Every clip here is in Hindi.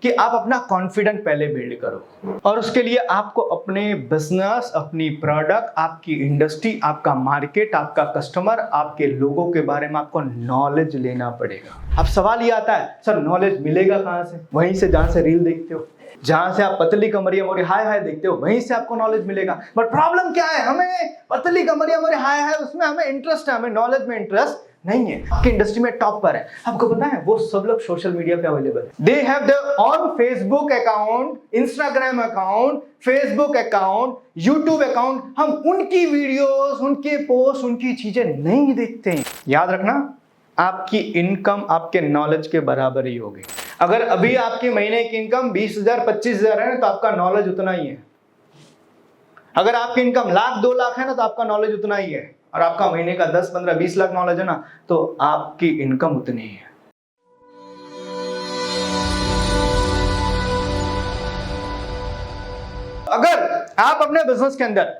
कि आप अपना कॉन्फिडेंट पहले बिल्ड करो और उसके लिए आपको अपने बिजनेस, अपनी प्रोडक्ट, आपकी इंडस्ट्री, आपका मार्केट, आपका कस्टमर, आपके लोगों के बारे में आपको नॉलेज लेना पड़ेगा। अब सवाल ये आता है, सर नॉलेज मिलेगा कहाँ से? वहीं से जहां से रील देखते हो, जहां से आप पतली कमरिया मोरी हाय हाय देखते हो, वहीं से आपको नॉलेज मिलेगा। बट प्रॉब्लम क्या है, हमें पतली कमरिया मोरी हाय हाय उसमें हमें इंटरेस्ट है, हमें नॉलेज में इंटरेस्ट नहीं है। आपकी इंडस्ट्री में टॉप पर है, आपको पता है वो सब लोग सोशल मीडिया पे अवेलेबल है। They have their on Facebook account, Instagram account, Facebook account, YouTube account. हम उनकी वीडियोस, उनके पोस्ट, उनकी चीजें नहीं देखते हैं। याद रखना, आपकी इनकम आपके नॉलेज के बराबर ही होगी। अगर अभी आपके महीने की इनकम 20,000 25,000 है तो आपका नॉलेज उतना ही है। अगर आपकी इनकम लाख 2 लाख है ना तो आपका नॉलेज उतना ही है। और आपका महीने का 10 15 20 लाख नॉलेज है ना तो आपकी इनकम उतनी ही है। अगर आप अपने बिजनेस के अंदर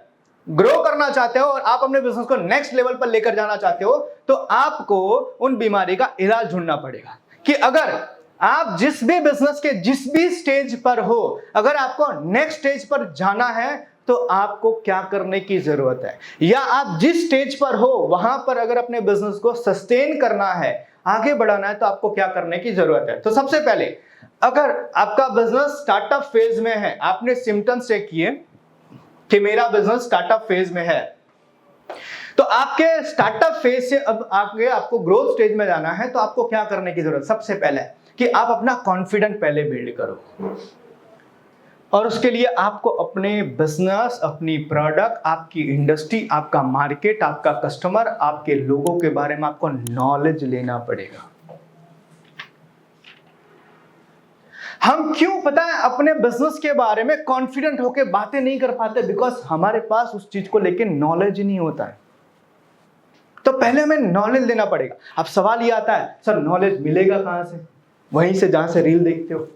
ग्रो करना चाहते हो और आप अपने बिजनेस को नेक्स्ट लेवल पर लेकर जाना चाहते हो तो आपको उन बीमारी का इलाज ढूंढना पड़ेगा कि अगर आप जिस भी बिजनेस के जिस भी स्टेज पर हो, अगर आपको नेक्स्ट स्टेज पर जाना है तो आपको क्या करने की जरूरत है, या आप जिस स्टेज पर हो वहां पर अगर अपने बिजनेस को सस्टेन करना है, आगे बढ़ाना है तो आपको क्या करने की जरूरत है। तो सबसे पहले अगर आपका बिजनेस स्टार्टअप फेज में है, आपने सिम्टम्स चेक किए कि मेरा बिजनेस स्टार्टअप फेज में है, तो आपके स्टार्टअप फेज से अब आगे आपको ग्रोथ स्टेज में जाना है तो आपको क्या करने की जरूरत? सबसे पहले कि आप अपना कॉन्फिडेंट पहले बिल्ड करो और उसके लिए आपको अपने बिजनेस, अपनी प्रोडक्ट, आपकी इंडस्ट्री, आपका मार्केट, आपका कस्टमर, आपके लोगों के बारे में आपको नॉलेज लेना पड़ेगा। हम क्यों पता है अपने बिजनेस के बारे में कॉन्फिडेंट होकर बातें नहीं कर पाते? बिकॉज हमारे पास उस चीज को लेकर नॉलेज ही नहीं होता है। तो पहले हमें नॉलेज लेना पड़ेगा। अब सवाल ये आता है, सर नॉलेज मिलेगा कहां से? वहीं से जहां से रील देखते हो,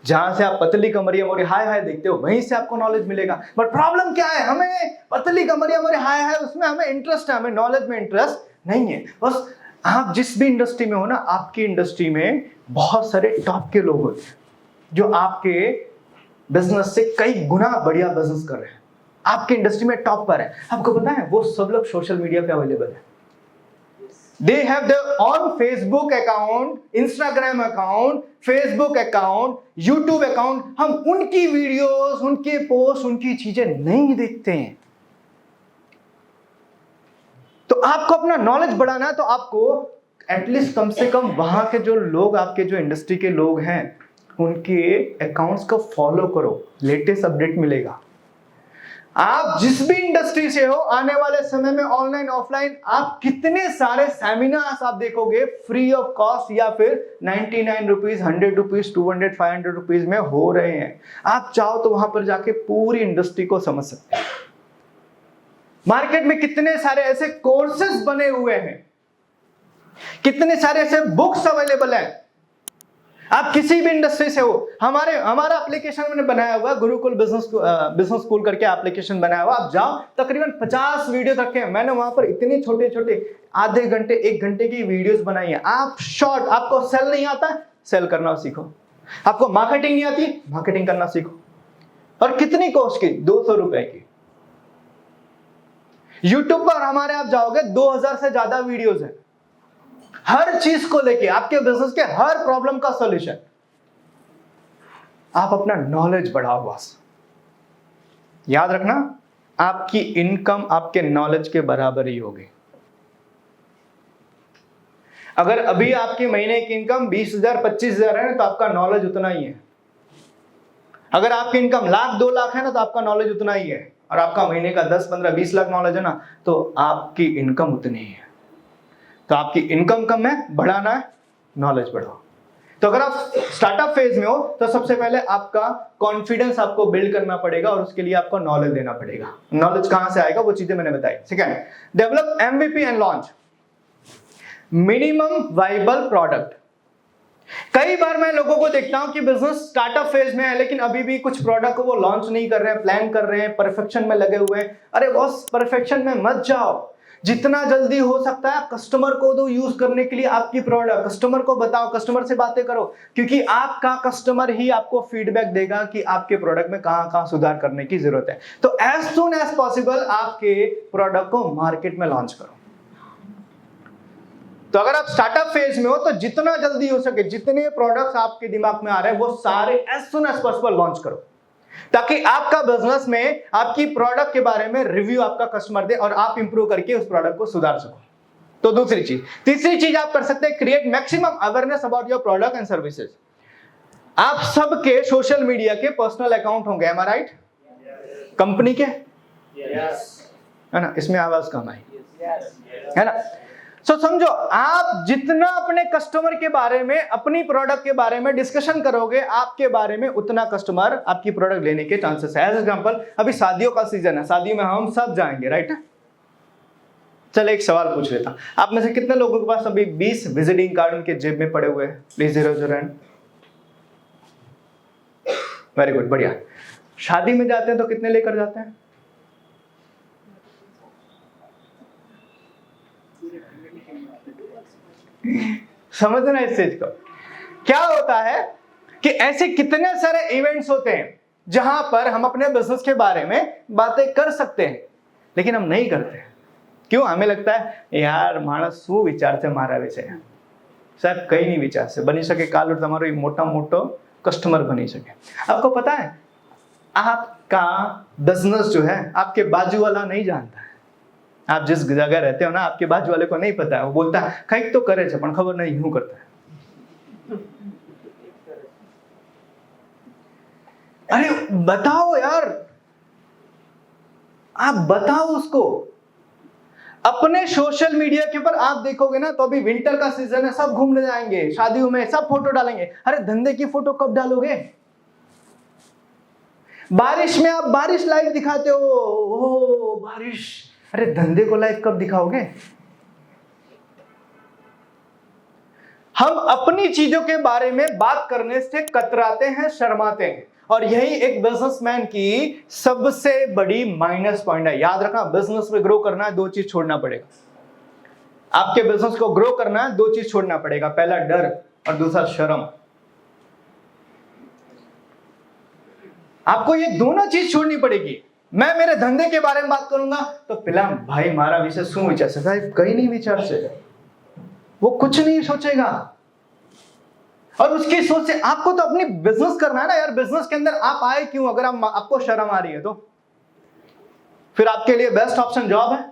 जहां से आप पतली कमरिया मोरी हाय हाय देखते हो, वहीं से आपको नॉलेज मिलेगा। बट प्रॉब्लम क्या है, हमें पतली कमरिया मोरी हाय हाय उसमें हमें इंटरेस्ट है, हमें नॉलेज में इंटरेस्ट नहीं है। बस आप जिस भी इंडस्ट्री में हो ना, आपकी इंडस्ट्री में बहुत सारे टॉप के लोग होते हैं जो आपके बिजनेस से कई गुना बढ़िया बिजनेस कर रहे हैं, आपकी इंडस्ट्री में टॉप पर है। आपको पता है वो सब लोग सोशल मीडिया पे अवेलेबल है। They have their own Facebook account, Instagram account, Facebook account, YouTube account। हम उनकी वीडियोस, उनके पोस्ट, उनकी चीजें नहीं देखते हैं। तो आपको अपना नॉलेज बढ़ाना है तो आपको एटलीस्ट कम से कम वहां के जो लोग, आपके जो इंडस्ट्री के लोग हैं, उनके अकाउंट्स को फॉलो करो, लेटेस्ट अपडेट मिलेगा। आप जिस भी इंडस्ट्री से हो, आने वाले समय में ऑनलाइन ऑफलाइन आप कितने सारे सेमिनार्स आप देखोगे फ्री ऑफ कॉस्ट या फिर 99 रुपीज, 100 रुपीज, 200, 500 रुपीज में हो रहे हैं। आप चाहो तो वहां पर जाके पूरी इंडस्ट्री को समझ सकते हैं। मार्केट में कितने सारे ऐसे कोर्सेज बने हुए हैं, कितने सारे ऐसे बुक्स अवेलेबल हैं। आप किसी भी इंडस्ट्री से हो, हमारा एप्लीकेशन मैंने बनाया हुआ है, गुरुकुल बिजनेस स्कूल करके एप्लीकेशन बनाया हुआ। आप जाओ, तकरीबन 50 वीडियो रखे हैं मैंने वहां पर, इतने छोटे छोटे आधे घंटे 1 घंटे की वीडियोस बनाई है। आप शॉर्ट, आपको सेल नहीं आता, सेल करना सीखो। आपको मार्केटिंग नहीं आती, मार्केटिंग करना सीखो। और कितनी कॉस्ट की? 200 रुपए की। यूट्यूब पर हमारे आप जाओगे 2000 से ज्यादा वीडियोस है, हर चीज को लेके, आपके बिजनेस के हर प्रॉब्लम का सॉल्यूशन। आप अपना नॉलेज बढ़ाओ बस। याद रखना, आपकी इनकम आपके नॉलेज के बराबर ही होगी। अगर अभी आपके महीने की इनकम 20,000 25,000 है ना तो आपका नॉलेज उतना ही है। अगर आपकी इनकम लाख 2 लाख है ना तो आपका नॉलेज उतना ही है। और आपका महीने का 10 15 20 लाख नॉलेज है ना तो आपकी इनकम उतनी ही है। तो आपकी इनकम कम है, बढ़ाना है, नॉलेज बढ़ाओ। तो अगर आप स्टार्टअप फेज में हो तो सबसे पहले आपका कॉन्फिडेंस आपको बिल्ड करना पड़ेगा और उसके लिए आपको नॉलेज देना पड़ेगा। नॉलेज कहां से आएगा वो चीजें मैंने बताई। Second, develop MVP and launch minimum viable product. कई बार मैं लोगों को देखता हूं कि बिजनेस स्टार्टअप फेज में है लेकिन अभी भी कुछ प्रोडक्ट को वो लॉन्च नहीं कर रहे हैं, प्लान कर रहे हैं, परफेक्शन में लगे हुए हैं। अरे बॉस, परफेक्शन में मत जाओ। जितना जल्दी हो सकता है कस्टमर को दो यूज करने के लिए आपकी प्रोडक्ट, कस्टमर को बताओ, कस्टमर से बातें करो, क्योंकि आपका कस्टमर ही आपको फीडबैक देगा कि आपके प्रोडक्ट में कहां कहां सुधार करने की जरूरत है। तो एज सून एज पॉसिबल आपके प्रोडक्ट को मार्केट में लॉन्च करो। तो अगर आप स्टार्टअप फेज में हो तो जितना जल्दी हो सके जितने प्रोडक्ट्स आपके दिमाग में आ रहे हैं वो सारे as soon as possible launch करो, ताकि आपका बिजनेस में आपकी प्रोडक्ट के बारे में रिव्यू आपका कस्टमर दे और आप इंप्रूव करके उस प्रोडक्ट को सुधार सको। तो दूसरी चीज, तीसरी चीज आप कर सकते हैं, create maximum awareness about your product and services. आप सबके सोशल मीडिया के पर्सनल अकाउंट होंगे, एम आई राइट? कंपनी के, है ना? इसमें आवाज कम आई, है ना? समझो, आप जितना अपने कस्टमर के बारे में, अपनी प्रोडक्ट के बारे में डिस्कशन करोगे आपके बारे में, उतना कस्टमर आपकी प्रोडक्ट लेने के चांसेस है। एज एग्जांपल, अभी शादियों का सीजन है, शादियों में हम सब जाएंगे, राइट? चलो एक सवाल पूछ लेता हूं, आप में से कितने लोगों के पास अभी 20 विजिटिंग कार्ड उनके जेब में पड़े हुए हैं? Please raise your hand. Very good, बढ़िया। शादी में जाते हैं तो कितने लेकर जाते हैं? समझना इस चीज को। क्या होता है कि ऐसे कितने सारे इवेंट्स होते हैं जहां पर हम अपने बिजनेस के बारे में बातें कर सकते हैं, लेकिन हम नहीं करते। क्यों? हमें लगता है यार मानस शू विचार से मारा विषय साहब, कई नहीं विचार से बनी सके काल और तमारो मोटा मोटो कस्टमर बनी सके। आपको पता है आपका बिजनेस जो है आपके बाजू वाला नहीं जानता है। आप जिस जगह रहते हो ना, आपके बाजू वाले को नहीं पता है, वो बोलता है कहीं तो करे छे पण खबर नहीं यूं करता है। अरे बताओ यार, आप बताओ उसको। अपने सोशल मीडिया के ऊपर आप देखोगे ना, तो अभी विंटर का सीजन है, सब घूमने जाएंगे, शादियों में सब फोटो डालेंगे। अरे धंधे की फोटो कब डालोगे? बारिश में आप बारिश लाइव दिखाते हो, ओ बारिश। अरे धंधे को लाइव कब दिखाओगे? हम अपनी चीजों के बारे में बात करने से कतराते हैं, शर्माते हैं, और यही एक बिजनेसमैन की सबसे बड़ी माइनस पॉइंट है। याद रखना, बिजनेस में ग्रो करना है, दो चीज छोड़ना पड़ेगा। आपके बिजनेस को ग्रो करना है, दो चीज छोड़ना पड़ेगा, पहला डर और दूसरा शर्म। आपको ये दोनों चीज छोड़नी पड़ेगी। मैं मेरे धंधे के बारे में बात करूंगा तो पिला भाई मारा विषय शू विचार से, साहब कहीं नहीं विचार से, वो कुछ नहीं सोचेगा। और उसकी सोच से आपको तो अपनी बिजनेस करना है ना यार। बिजनेस के अंदर आप आए क्यों? अगर आपको शर्म आ रही है तो फिर आपके लिए बेस्ट ऑप्शन जॉब है।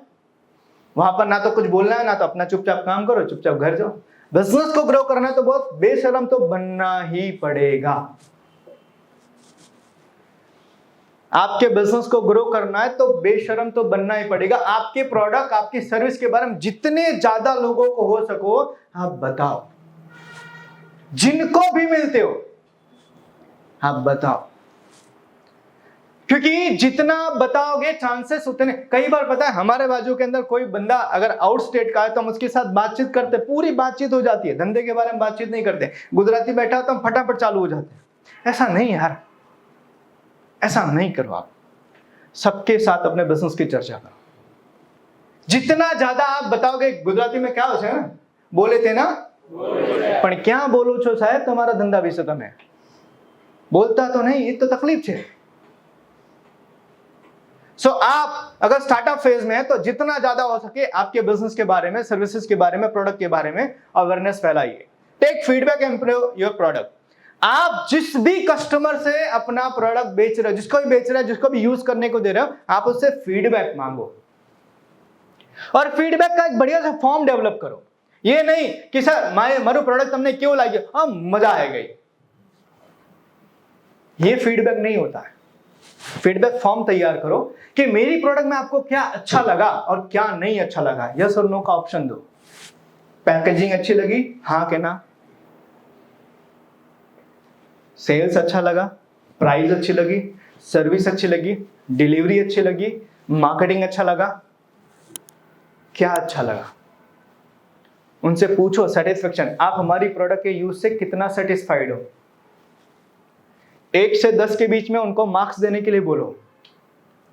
वहां पर ना तो कुछ बोलना है, ना तो अपना चुपचाप काम करो, चुपचाप घर जाओ। बिजनेस को ग्रो करना है तो बहुत बेशर्म तो बनना ही पड़ेगा। आपके बिजनेस को ग्रो करना है तो बेशर्म तो बनना ही पड़ेगा। आपके प्रोडक्ट, आपकी सर्विस के बारे में जितने ज्यादा लोगों को हो सको आप बताओ, जिनको भी मिलते हो आप बताओ, क्योंकि जितना बताओगे चांसेस उतने। कई बार पता है हमारे बाजू के अंदर कोई बंदा अगर आउट स्टेट का है तो हम उसके साथ बातचीत करते, पूरी बातचीत हो जाती है, धंधे के बारे में बातचीत नहीं करते। गुजराती बैठा हो तो हम फटाफट चालू हो जाते हैं। ऐसा नहीं यार, ऐसा नहीं करो। आप सबके साथ अपने बिजनेस की चर्चा करो। जितना ज्यादा आप बताओगे, गुजराती में क्या होता है ना, बोले थे ना पण क्या बोलो छो साहेब, तुम्हारा धंधा विषय तमे बोलता तो नहीं, ये तो तकलीफ है। सो आप अगर स्टार्टअप फेज में है तो जितना ज्यादा हो सके आपके बिजनेस के बारे में, सर्विसेज के बारे में, प्रोडक्ट के बारे में अवेयरनेस फैलाइए। Take feedback, improve your product. आप जिस भी कस्टमर से अपना प्रोडक्ट बेच रहे हो, जिसको भी बेच रहे हो, जिसको भी यूज करने को दे रहे हो, आप उससे फीडबैक मांगो और फीडबैक का एक बढ़िया सा फॉर्म डेवलप करो। ये नहीं कि सर मारू प्रोडक्ट तुमने क्यों लाई, हाँ मजा आएगा, ये फीडबैक नहीं होता है। फीडबैक फॉर्म तैयार करो कि मेरी प्रोडक्ट में आपको क्या अच्छा लगा और क्या नहीं अच्छा लगा, यस और नो का ऑप्शन दो। पैकेजिंग अच्छी लगी, हाँ के ना। सेल्स अच्छा लगा, प्राइस अच्छी लगी, सर्विस अच्छी लगी, डिलीवरी अच्छी लगी, मार्केटिंग अच्छा लगा, क्या अच्छा लगा, उनसे पूछो सेटिस्फेक्शन। आप हमारी प्रोडक्ट के यूज से कितना सेटिस्फाइड हो। 1 से 10 के बीच में उनको मार्क्स देने के लिए बोलो।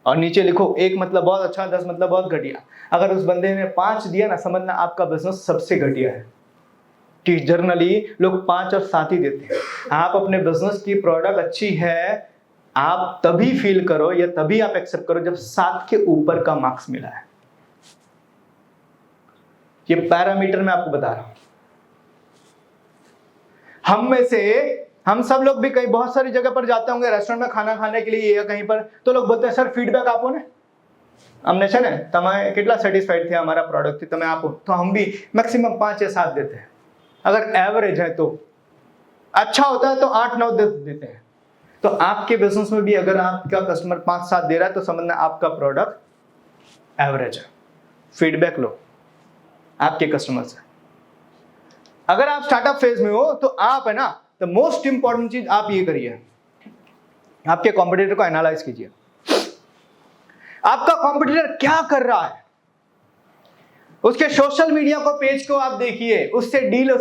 और नीचे लिखो 1 मतलब बहुत अच्छा, 10 मतलब बहुत घटिया। अगर उस बंदे ने 5 दिया ना, समझना आपका बिजनेस सबसे घटिया है। कि जनरली लोग 5 और 7 ही देते हैं। आप अपने बिजनेस की प्रोडक्ट अच्छी है, आप तभी फील करो या तभी आप एक्सेप्ट करो जब 7 के ऊपर का मार्क्स मिला है। ये पैरामीटर मैं आपको बता रहा हूं। हम में से हम सब लोग भी कई बहुत सारी जगह पर जाते होंगे, रेस्टोरेंट में खाना खाने के लिए या कहीं पर, तो लोग बोलते हैं सर फीडबैक आपो ने अमने छे ने तमे કેટલા સેટિસ્ફાઈડ થયા અમારા પ્રોડક્ટ થી, તમે આપો। तो हम भी मैक्सिमम 5 या 7 देते हैं। अगर एवरेज है तो, अच्छा होता है तो 8-9 देते हैं। तो आपके बिजनेस में भी अगर आपका कस्टमर 5-7 दे रहा है तो समझना आपका प्रोडक्ट एवरेज है। फीडबैक लो आपके कस्टमर से। अगर आप स्टार्टअप फेज में हो तो आप है ना, द मोस्ट इंपॉर्टेंट चीज आप ये करिए, आपके कॉम्पिटिटर को एनालाइज कीजिए। आपका कॉम्पिटिटर क्या कर रहा है, उसके सोशल मीडिया को पेज को आप देखिए, उसके डीलर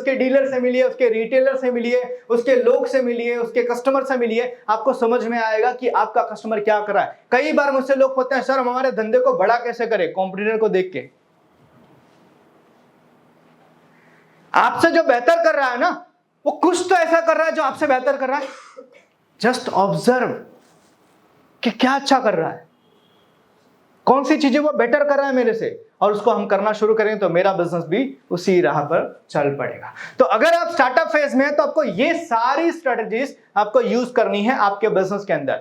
से मिलिए, उसके रिटेलर से मिलिए, उसके लोग से मिलिए, उसके कस्टमर से मिलिए, आपको समझ में आएगा कि आपका कस्टमर क्या कर रहा है। कई बार मुझसे लोग पूछते हैं सर हम हमारे धंधे को बड़ा कैसे करें, कॉम्पिटिटर को देख के। आपसे जो बेहतर कर रहा है ना, वो कुछ तो ऐसा कर रहा है जो आपसे बेहतर कर रहा है। जस्ट ऑब्जर्व कि क्या अच्छा कर रहा है, कौन सी चीजें वो बेटर कर रहा है मेरे से, और उसको हम करना शुरू करें तो मेरा बिजनेस भी उसी राह पर चल पड़ेगा। तो अगर आप स्टार्टअप फेज में हैं तो आपको ये सारी स्ट्रेटजीज आपको यूज करनी है आपके बिजनेस के अंदर।